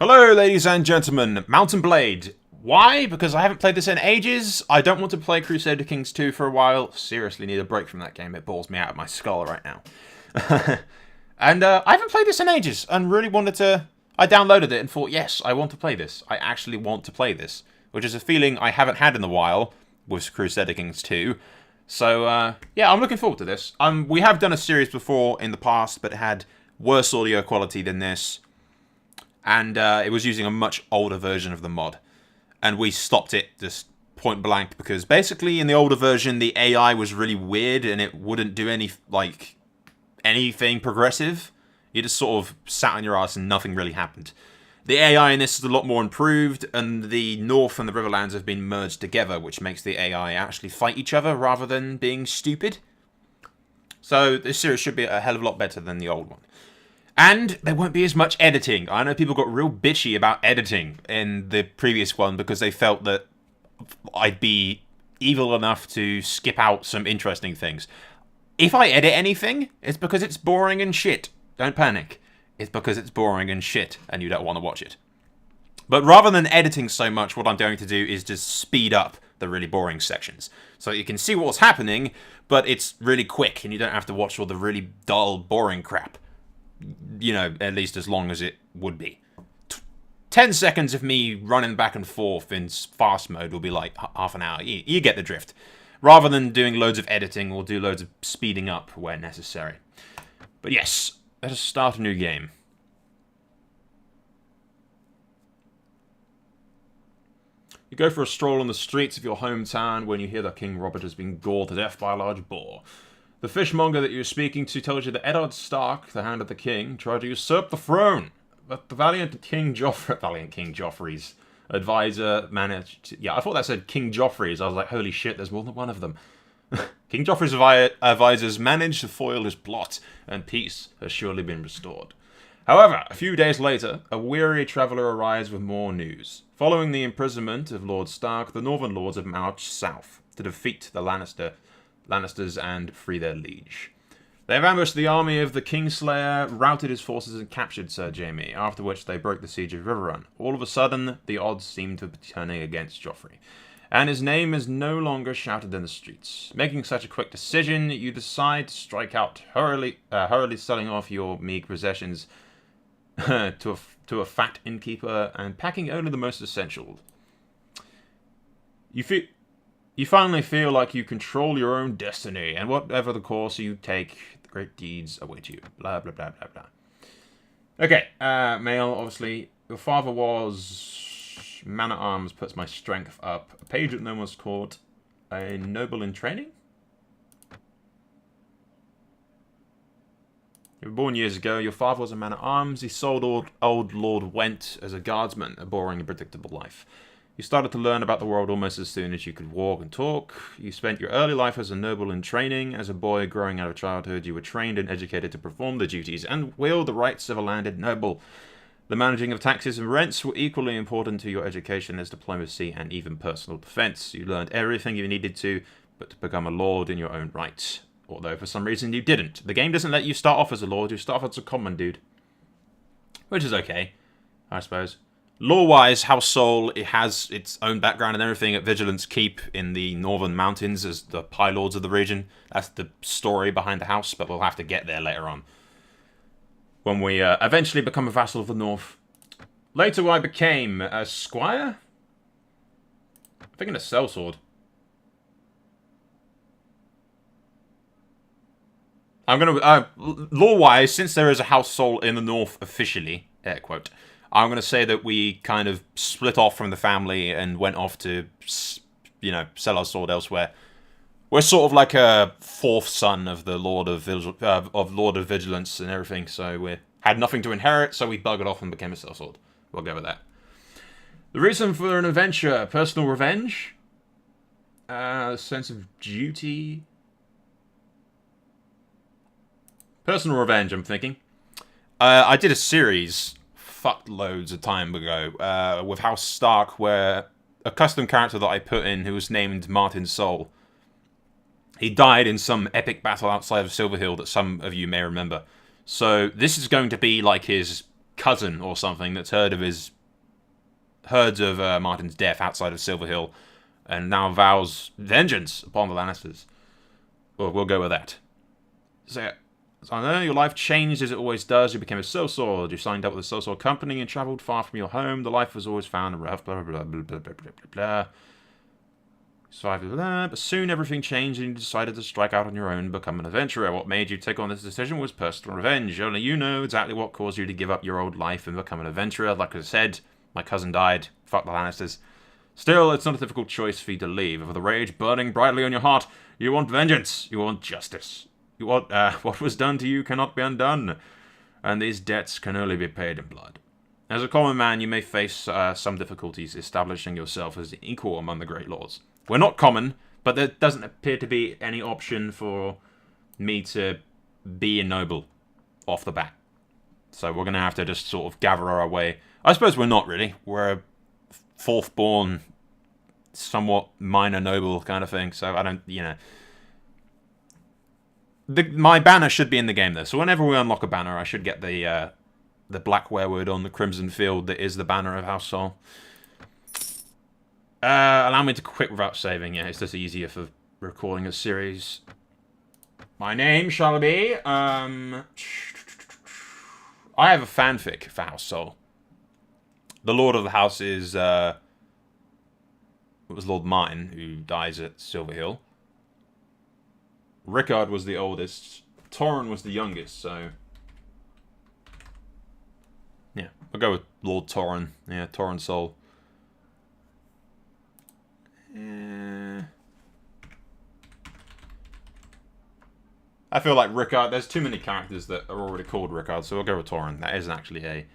Hello, ladies and gentlemen. Mountain Blade. Why? Because I haven't played this in ages. I don't want to play Crusader Kings 2 for a while. Seriously need a break from that game. It bores me out of my skull right now. And I haven't played this in ages and really wanted to... I downloaded it and thought, yes, I want to play this. I actually want to play this. Which is a feeling I haven't had in a while with Crusader Kings 2. So, yeah, I'm looking forward to this. We have done a series before in the past, but it had worse audio quality than this. And it was using a much older version of the mod. And we stopped it just point blank because basically in the older version the AI was really weird and it wouldn't do anything progressive. You just sort of sat on your ass and nothing really happened. The AI in this is a lot more improved, and the North and the Riverlands have been merged together, which makes the AI actually fight each other rather than being stupid. So this series should be a hell of a lot better than the old one. And there won't be as much editing. I know people got real bitchy about editing in the previous one because they felt that I'd be evil enough to skip out some interesting things. If I edit anything, it's because it's boring and shit. Don't panic. It's because it's boring and shit and you don't want to watch it. But rather than editing so much, what I'm going to do is just speed up the really boring sections. So you can see what's happening, but it's really quick and you don't have to watch all the really dull, boring crap. You know, at least as long as it would be. 10 seconds of me running back and forth in fast mode will be like half an hour. You get the drift. Rather than doing loads of editing, we'll do loads of speeding up where necessary. But yes, let us start a new game. You go for a stroll on the streets of your hometown when you hear that King Robert has been gored to death by a large boar. The fishmonger that you're speaking to tells you that Eddard Stark, the Hand of the King, tried to usurp the throne, but the valiant King Joffrey's advisor managed to... Yeah, I thought that said King Joffrey's. I was like, holy shit, there's more than one of them. King Joffrey's advisors managed to foil his plot, and peace has surely been restored. However, a few days later, a weary traveller arrives with more news. Following the imprisonment of Lord Stark, the Northern Lords have marched south to defeat the Lannisters and free their liege. They have ambushed the army of the Kingslayer, routed his forces and captured Sir Jaime, after which they broke the siege of Riverrun. All of a sudden, the odds seem to be turning against Joffrey, and his name is no longer shouted in the streets. Making such a quick decision, you decide to strike out, hurriedly selling off your meager possessions to a fat innkeeper and packing only the most essential. You finally feel like you control your own destiny, and whatever the course you take, the great deeds await you. Blah, blah, blah, blah, blah. Okay, male, obviously. Your father was... Man at Arms puts my strength up. A page at no one's court. A noble in training? You were born years ago. Your father was a man at arms. He sold old Lord Went as a guardsman, a boring and predictable life. You started to learn about the world almost as soon as you could walk and talk. You spent your early life as a noble in training. As a boy growing out of childhood, you were trained and educated to perform the duties and wield the rights of a landed noble. The managing of taxes and rents were equally important to your education as diplomacy and even personal defense. You learned everything you needed to, but to become a lord in your own right. Although for some reason you didn't. The game doesn't let you start off as a lord, you start off as a common dude. Which is okay, I suppose. Lore-wise, House Soul, it has its own background and everything at Vigilance Keep in the Northern Mountains as the High Lords of the region. That's the story behind the house, but we'll have to get there later on. When we eventually become a vassal of the North. Later I became a squire? I'm thinking a sellsword. I'm gonna... lore-wise, since there is a House Soul in the North officially, air quote, I'm going to say that we kind of split off from the family and went off to, you know, sell our sword elsewhere. We're sort of like a fourth son of the Lord of Vigilance and everything, so we had nothing to inherit, so we buggered off and became a sellsword. We'll go with that. The reason for an adventure: personal revenge, sense of duty. Personal revenge, I'm thinking. I did a series loads of time ago with House Stark where a custom character that I put in who was named Martin Soul, he died in some epic battle outside of Silverhill that some of you may remember. So this is going to be like his cousin or something that's heard of his heard of Martin's death outside of Silverhill, and now vows vengeance upon the Lannisters. Well, we'll go with that. So I know your life changed as it always does. You became a sellsword. You signed up with a sellsword company and travelled far from your home. The life was always found and rough. Blah blah blah blah blah blah blah blah. So but soon everything changed and you decided to strike out on your own and become an adventurer. What made you take on this decision was personal revenge. Only you know exactly what caused you to give up your old life and become an adventurer. Like I said, my cousin died. Fuck the Lannisters. Still, it's not a difficult choice for you to leave. With the rage burning brightly on your heart, you want vengeance. You want justice. You want, what was done to you cannot be undone, and these debts can only be paid in blood. As a common man, you may face some difficulties establishing yourself as an equal among the great lords. We're not common, but there doesn't appear to be any option for me to be a noble off the bat. So we're going to have to just sort of gather our way. I suppose we're not really. We're a fourth-born, somewhat minor noble kind of thing, so I don't, you know... my banner should be in the game, though, so whenever we unlock a banner, I should get the black werewood on the crimson field that is the banner of House Soul. Allow me to quit without saving. Yeah, it's just easier for recording a series. My name shall be, I have a fanfic for House Soul. The Lord of the House is, it was Lord Martin, who dies at Silverhill. Rickard was the oldest. Torrin was the youngest, so... yeah, I'll go with Lord Torrin. Yeah, Torrin Soul. I feel like Rickard... there's too many characters that are already called Rickard, so we'll go with Torrin. That isn't actually a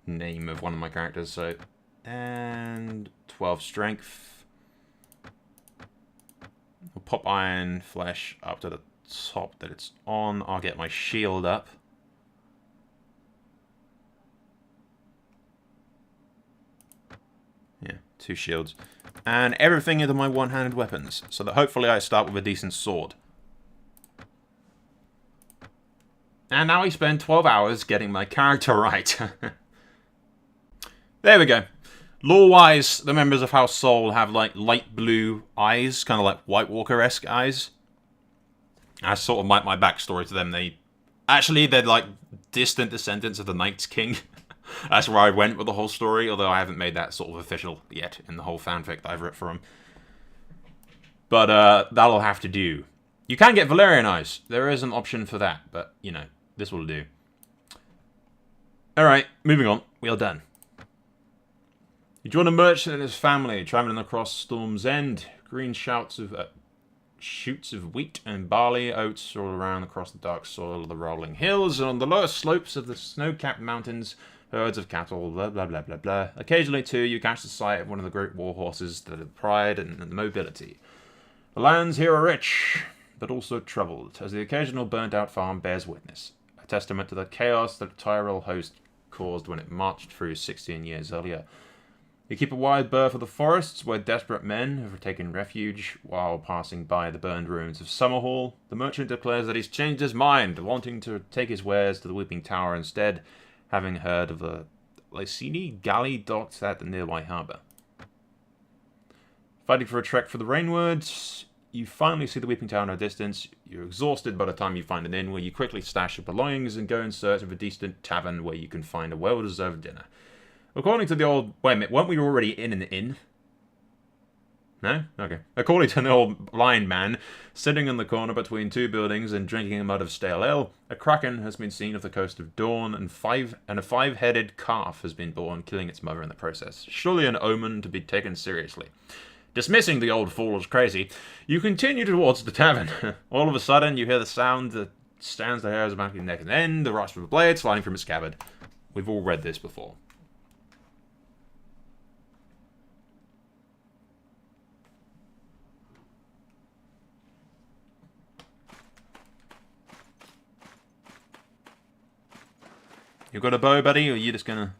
name of one of my characters, so... and 12 strength. We'll pop Iron Flesh up to the top that it's on. I'll get my shield up. Yeah, 2 shields. And everything into my one-handed weapons, so that hopefully I start with a decent sword. And now I spend 12 hours getting my character right. There we go. Lore-wise, the members of House Soul have, like, light blue eyes, kind of like White Walker-esque eyes. That's sort of my backstory to them. They're, like, distant descendants of the Night King. That's where I went with the whole story, although I haven't made that sort of official yet in the whole fanfic that I've written for them. But, that'll have to do. You can get Valerian eyes. There is an option for that, but, you know, this will do. Alright, moving on. We are done. You join a merchant and his family, travelling across Storm's End. Green shoots of wheat and barley, oats all around across the dark soil of the rolling hills, and on the lower slopes of the snow-capped mountains, herds of cattle, blah blah blah blah blah. Occasionally, too, you catch the sight of one of the great war horses that have pride and mobility. The lands here are rich, but also troubled, as the occasional burnt-out farm bears witness. A testament to the chaos that Tyrell host caused when it marched through 16 years earlier. You keep a wide berth of the forests where desperate men have taken refuge while passing by the burned ruins of Summerhall. The merchant declares that he's changed his mind, wanting to take his wares to the Weeping Tower instead, having heard of the Lysini galley docked at the nearby harbour. Fighting for a trek for the Rainwoods, you finally see the Weeping Tower in a distance. You're exhausted by the time you find an inn where you quickly stash your belongings and go in search of a decent tavern where you can find a well-deserved dinner. According to the old... wait a minute, weren't we already in an inn? No? Okay. According to the old blind man, sitting in the corner between 2 buildings and drinking a mug of stale ale, a kraken has been seen off the coast of Dawn, and a 5-headed calf has been born, killing its mother in the process. Surely an omen to be taken seriously. Dismissing the old fool as crazy, you continue towards the tavern. All of a sudden, you hear the sound that stands the hairs back your neck and then the rush of a blade sliding from its scabbard. We've all read this before. You got a bow, buddy, or are you just gonna...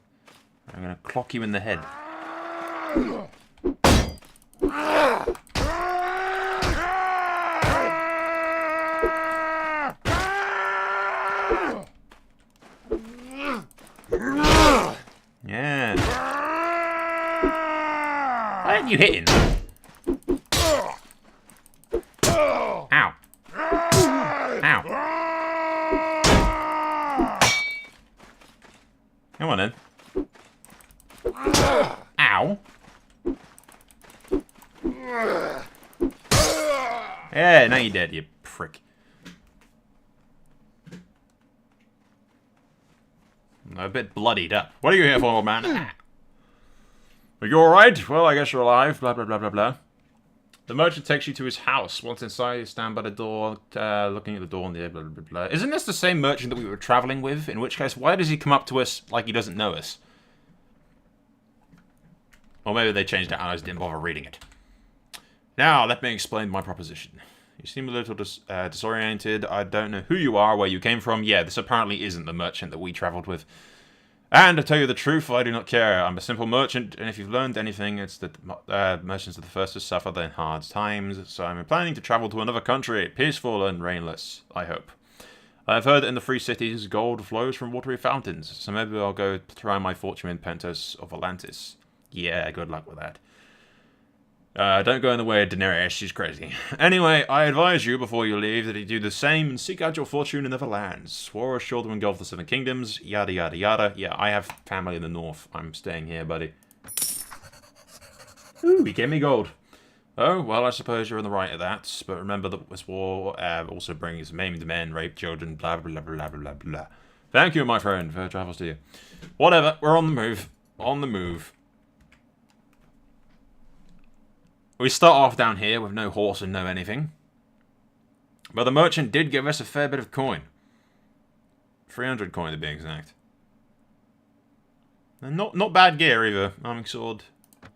I'm gonna clock you in the head. Yeah. you hitting? Ow. Ow. Come on then. Ow. Yeah, now you're dead, you prick. I'm a bit bloodied up. What are you here for, old man? Are you alright? Well, I guess you're alive. Blah, blah, blah, blah, blah. The merchant takes you to his house. Once inside, you stand by the door, looking at the door and the blah, blah, blah, blah. Isn't this the same merchant that we were traveling with? In which case, why does he come up to us like he doesn't know us? Or maybe they changed it and I just didn't bother reading it. Now, let me explain my proposition. You seem a little disoriented. I don't know who you are, where you came from. Yeah, this apparently isn't the merchant that we traveled with. And to tell you the truth, I do not care. I'm a simple merchant, and if you've learned anything, it's that merchants are the first to suffer in hard times. So I'm planning to travel to another country, peaceful and rainless, I hope. I've heard that in the free cities, gold flows from watery fountains, so maybe I'll go try my fortune in Pentos of Atlantis. Yeah, good luck with that. Don't go in the way of Daenerys, she's crazy. Anyway, I advise you, before you leave, that you do the same and seek out your fortune in other lands. War is sure to engulf the Seven Kingdoms, yada yada yada. Yeah, I have family in the north. I'm staying here, buddy. Ooh, he gave me gold. Oh, well, I suppose you're in the right of that, but remember that this war also brings maimed men, raped children, blah blah blah blah blah blah. Thank you, my friend, for travels to you. Whatever, we're on the move. On the move. We start off down here with no horse and no anything. But the merchant did give us a fair bit of coin. 300 coin to be exact. And not bad gear either. Arming sword. I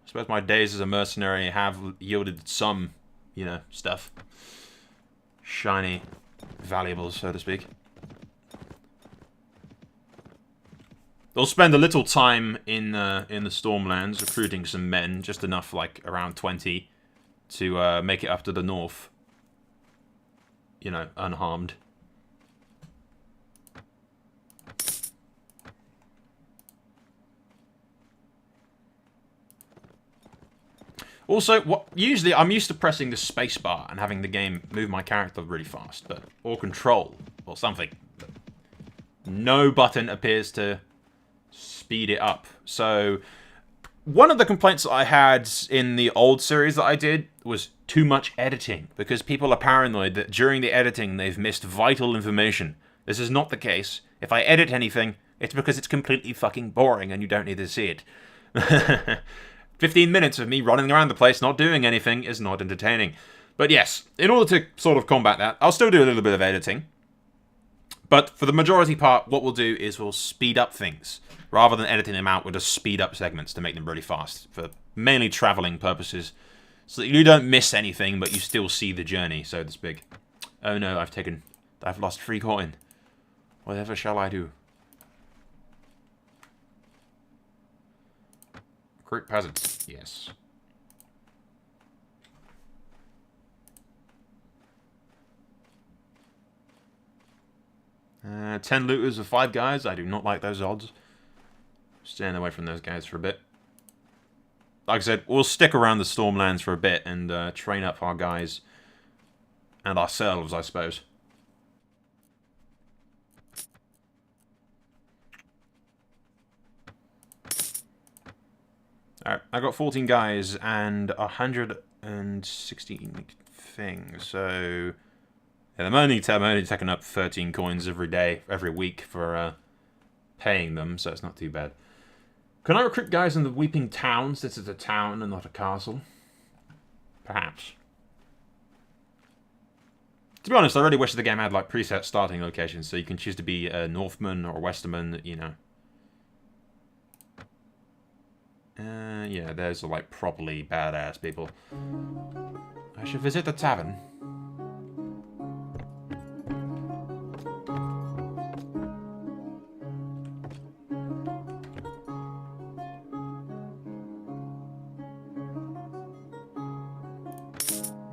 suppose my days as a mercenary have yielded some, you know, stuff. Shiny valuables, so to speak. They'll spend a little time in the Stormlands recruiting some men, just enough, like around 20, to make it up to the north. You know, unharmed. Also, usually I'm used to pressing the spacebar and having the game move my character really fast, or control or something. But no button appears to speed it up. So one of the complaints that I had in the old series that I did was too much editing, because people are paranoid that during the editing they've missed vital information. This is not the case. If I edit anything, it's because it's completely fucking boring and you don't need to see it. 15 minutes of me running around the place not doing anything is not entertaining. But yes, in order to sort of combat that, I'll still do a little bit of editing. But for the majority part, what we'll do is we'll speed up things. Rather than editing them out, we'll just speed up segments to make them really fast. For mainly traveling purposes. So that you don't miss anything, but you still see the journey, so to speak. Oh no, I've lost 3 coin. Whatever shall I do? Recruit peasants. Yes. Uh, 10 looters with 5 guys. I do not like those odds. Staying away from those guys for a bit. Like I said, we'll stick around the Stormlands for a bit and train up our guys. And ourselves, I suppose. Alright, I got 14 guys and 116 things, so... Yeah, I'm only taking up 13 coins every week for paying them, so it's not too bad. Can I recruit guys in the Weeping Towns? This is a town and not a castle. Perhaps. To be honest, I really wish the game had like preset starting locations, so you can choose to be a Northman or a Westerman, you know. Yeah, those are like properly badass people. I should visit the tavern.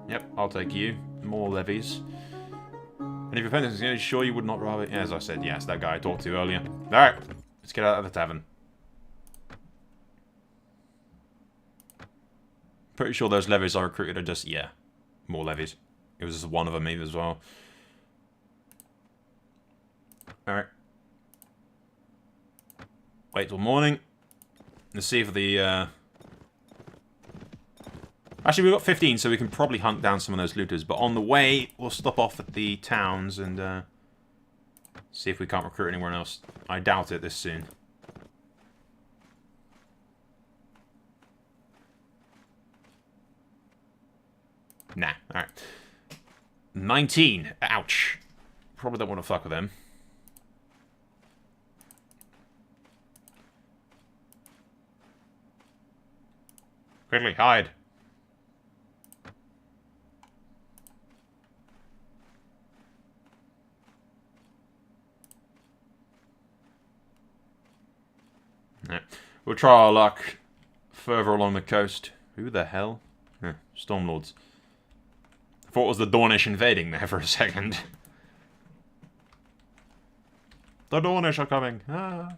Yep, I'll take you. More levies. And if your opponent is sure you would not rather... As I said, yes, that guy I talked to earlier. Alright, let's get out of the tavern. Pretty sure those levies I recruited are just, yeah, more levies. It was just one of them either as well. Alright. Wait till morning. Let's see if the, Actually, we've got 15, so we can probably hunt down some of those looters. But on the way, we'll stop off at the towns and see if we can't recruit anyone else. I doubt it this soon. Nah, alright. 19. Ouch. Probably don't want to fuck with them. Quickly, hide. Yeah. We'll try our luck further along the coast. Who the hell? Stormlords. I thought it was the Dornish invading there for a second. The Dornish are coming. Ah.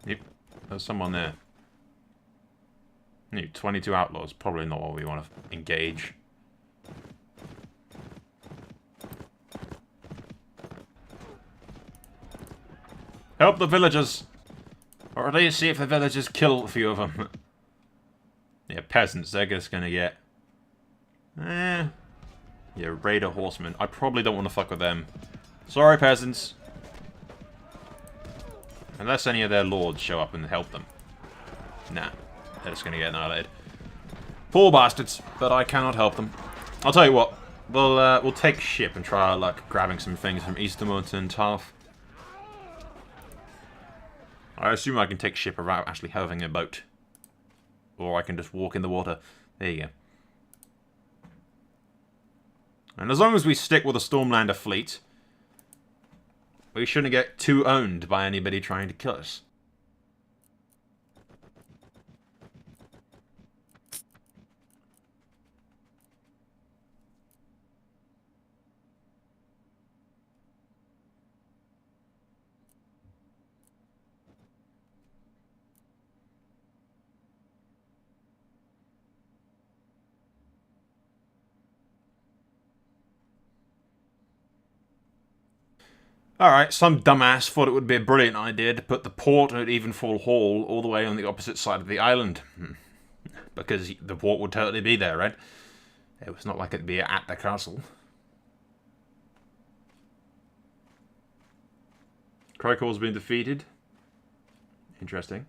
Yep, there's someone there. 22 outlaws, probably not what we want to engage. Help the villagers! Or at least see if the villagers kill a few of them. Yeah, peasants, they're just gonna get... Yeah, raider horsemen. I probably don't want to fuck with them. Sorry, peasants. Unless any of their lords show up and help them. Nah, they're just gonna get annihilated. Poor bastards, but I cannot help them. I'll tell you what, we'll take ship and try our luck grabbing some things from Eastermont and Tarth. I assume I can take ship without actually having a boat. Or I can just walk in the water. There you go. And as long as we stick with a Stormlander fleet, we shouldn't get too owned by anybody trying to kill us. Alright, some dumbass thought it would be a brilliant idea to put the port at Evenfall Hall all the way on the opposite side of the island. Because the port would totally be there, right? It was not like it'd be at the castle. Krykor's been defeated. Interesting.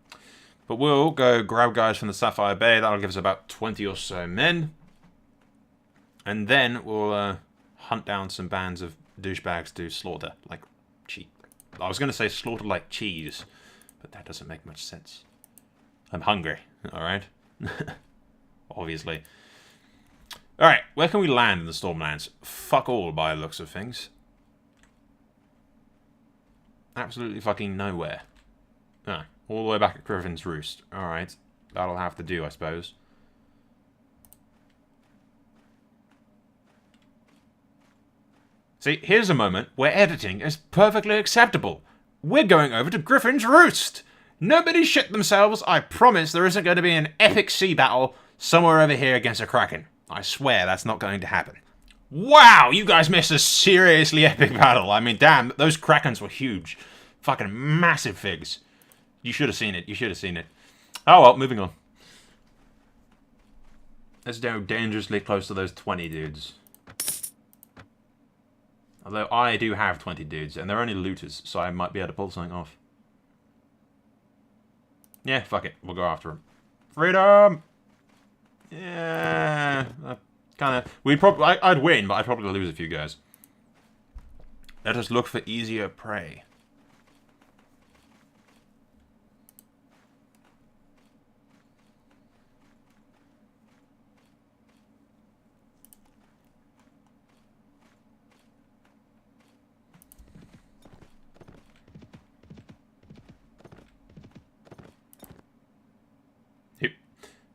But we'll go grab guys from the Sapphire Bay. That'll give us about 20 or so men. And then we'll hunt down some bands of douchebags to slaughter. Like, I was going to say slaughter like cheese, but that doesn't make much sense. I'm hungry, alright? Obviously. Alright, where can we land in the Stormlands? Fuck all, by the looks of things. Absolutely fucking nowhere. Ah, all the way back at Griffin's Roost. Alright, that'll have to do, I suppose. See, here's a moment where editing is perfectly acceptable. We're going over to Griffin's Roost! Nobody shit themselves, I promise there isn't going to be an epic sea battle somewhere over here against a Kraken. I swear that's not going to happen. Wow, you guys missed a seriously epic battle. I mean, damn, those Krakens were huge. Fucking massive figs. You should have seen it, you should have seen it. Oh well, moving on. Let's go dangerously close to those 20 dudes. Although I do have 20 dudes, and they're only looters, so I might be able to pull something off. Yeah, fuck it. We'll go after them. Freedom! Yeah, kind of. I'd win, but I'd probably lose a few guys. Let us look for easier prey.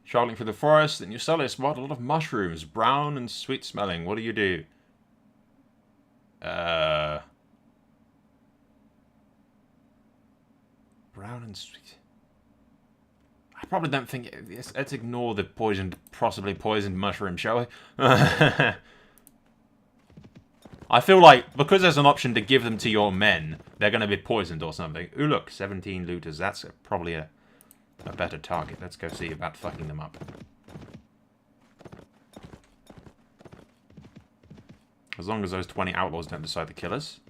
Traveling through the forest, and you suddenly spot a lot of mushrooms, brown and sweet smelling. What do you do? around and sweet. I probably don't think... Let's ignore the poisoned, possibly poisoned mushroom, shall we? I feel like, because there's an option to give them to your men, they're going to be poisoned or something. Ooh, look, 17 looters. That's probably a better target. Let's go see about fucking them up. As long as those 20 outlaws don't decide to kill us.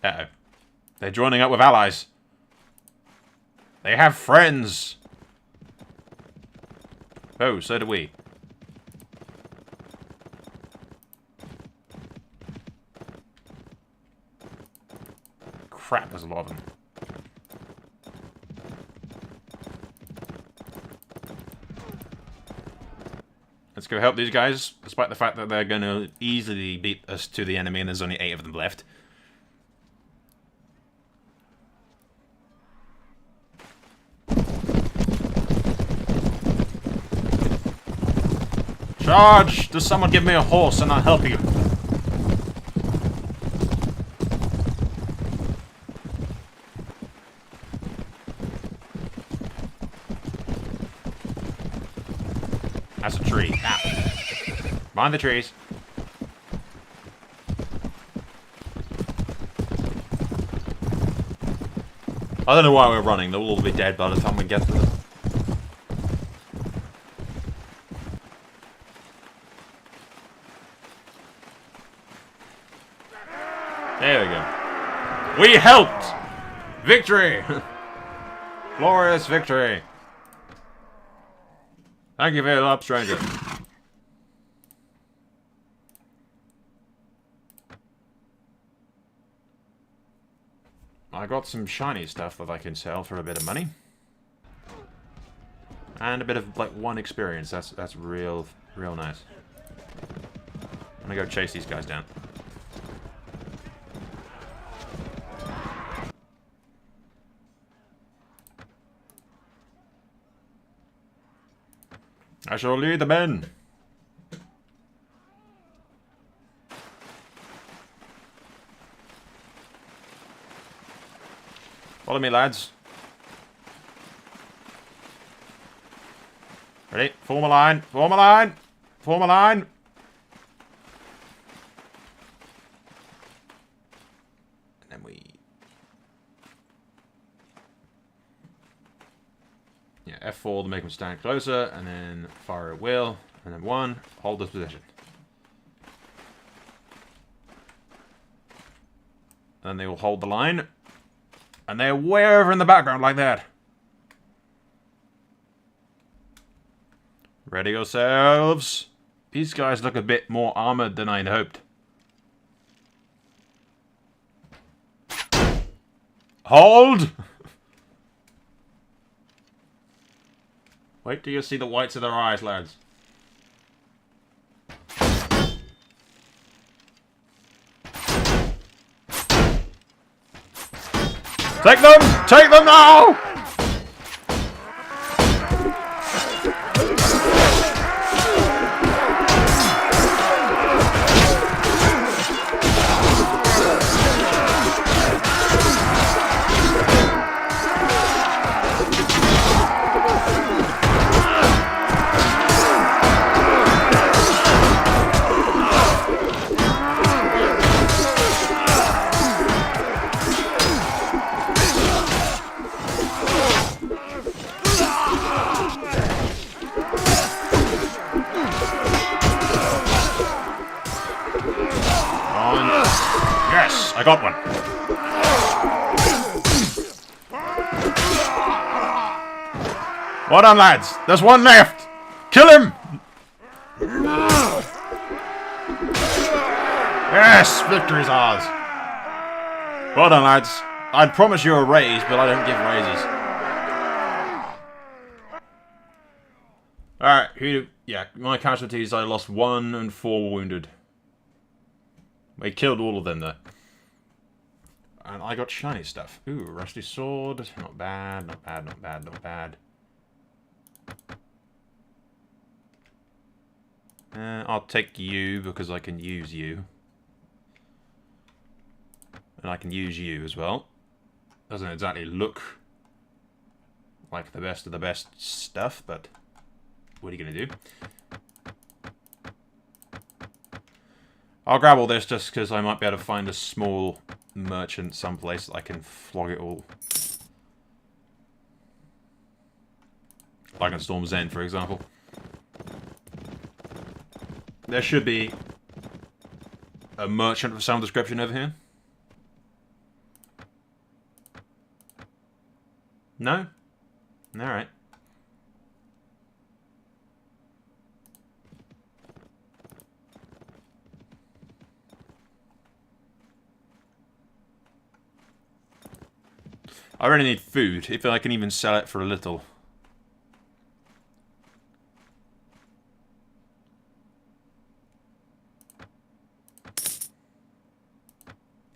Uh-oh. They're joining up with allies. They have friends. Oh, so do we. Crap, there's a lot of them. Let's go help these guys, despite the fact that they're going to easily beat us to the enemy and there's only 8 of them left. Charge! Does someone give me a horse and I'll help you? That's a tree. Ah. Mind the trees. I don't know why we're running. They'll all be dead by the time we get to them. There we go. We helped! Victory! Glorious victory! Thank you for your help, stranger. I got some shiny stuff that I can sell for a bit of money. And a bit of, like, 1 experience. That's real nice. I'm gonna go chase these guys down. I shall lead the men. Follow me, lads. Ready? Form a line. Form a line. Form a line. And then we... Yeah, F4 to make them stand closer, and then fire at will, and then 1, hold this position. And they will hold the line, and they're way over in the background like that. Ready yourselves. These guys look a bit more armored than I'd hoped. Hold! Wait till you see the whites of their eyes, lads. Take them! Take them now! I got one. Well done, lads. There's one left. Kill him. Yes, victory's ours. Well done, lads. I'd promise you a raise, but I don't give raises. Alright, yeah, my casualties, I lost 1 and 4 wounded. We killed all of them, though. And I got shiny stuff. Ooh, rusty sword. Not bad, not bad, not bad, not bad. I'll take you because I can use you. And I can use you as well. Doesn't exactly look like the best of the best stuff, but what are you going to do? I'll grab all this just because I might be able to find a small merchant someplace that I can flog it all. Like in Storm's End, for example. There should be a merchant of some description over here. No? Alright. I really need food, if I can even sell it for a little.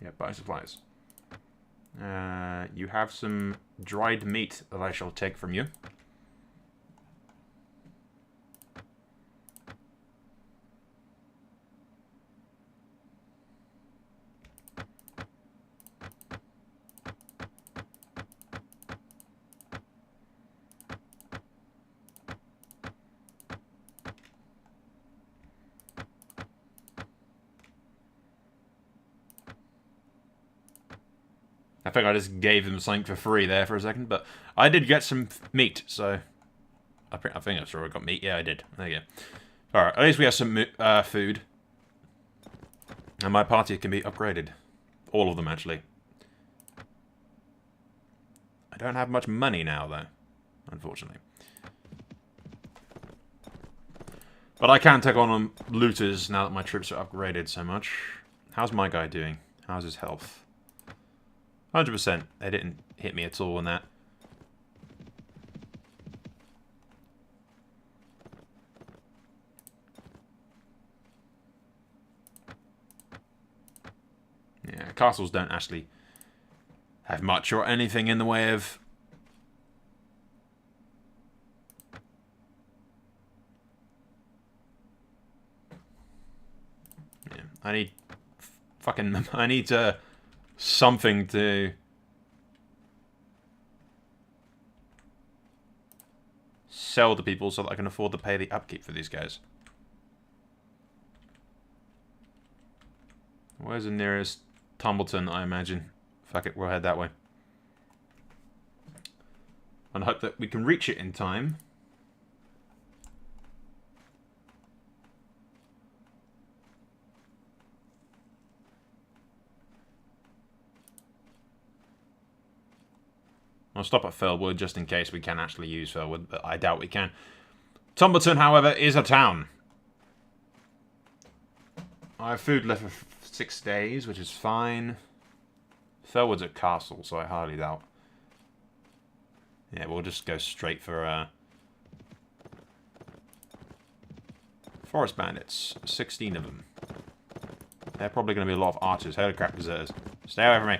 Yeah, buy supplies. You have some dried meat that I shall take from you. I think I just gave them something for free there for a second, but I did get some meat, so I think I'm sure I got meat. Yeah, I did. There you go. Alright, at least we have some food. And my party can be upgraded. All of them, actually. I don't have much money now, though, unfortunately. But I can take on looters now that my troops are upgraded so much. How's my guy doing? How's his health? 100%. They didn't hit me at all on that. Yeah, castles don't actually have much or anything in the way of... Yeah, I need... Fucking... I need something to... sell to people so that I can afford to pay the upkeep for these guys. Where's the nearest Tumbleton, I imagine? Fuck it, we'll head that way. And hope that we can reach it in time. I'll stop at Fellwood just in case we can actually use Fellwood, but I doubt we can. Tumbleton, however, is a town. I have food left for 6 days, which is fine. Fellwood's a castle, so I hardly doubt. Yeah, we'll just go straight for Forest Bandits. 16 of them. They're probably going to be a lot of archers. Holy crap, deserters. Stay away from me.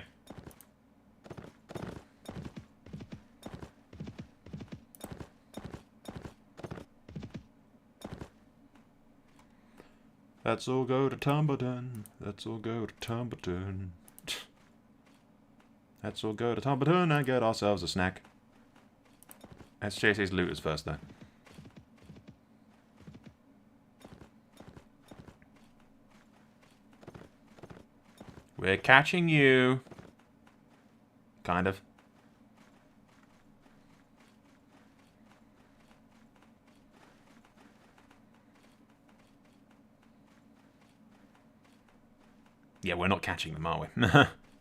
Let's all go to Tumbleton. Let's all go to Tumbleton. Let's all go to Tumbleton and get ourselves a snack. Let's chase these looters first, though. We're catching you. Kind of. Yeah, we're not catching them, are we?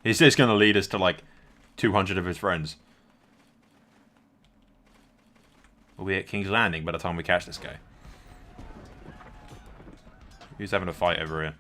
Is this going to lead us to, like, 200 of his friends? We'll be at King's Landing by the time we catch this guy. Who's having a fight over here?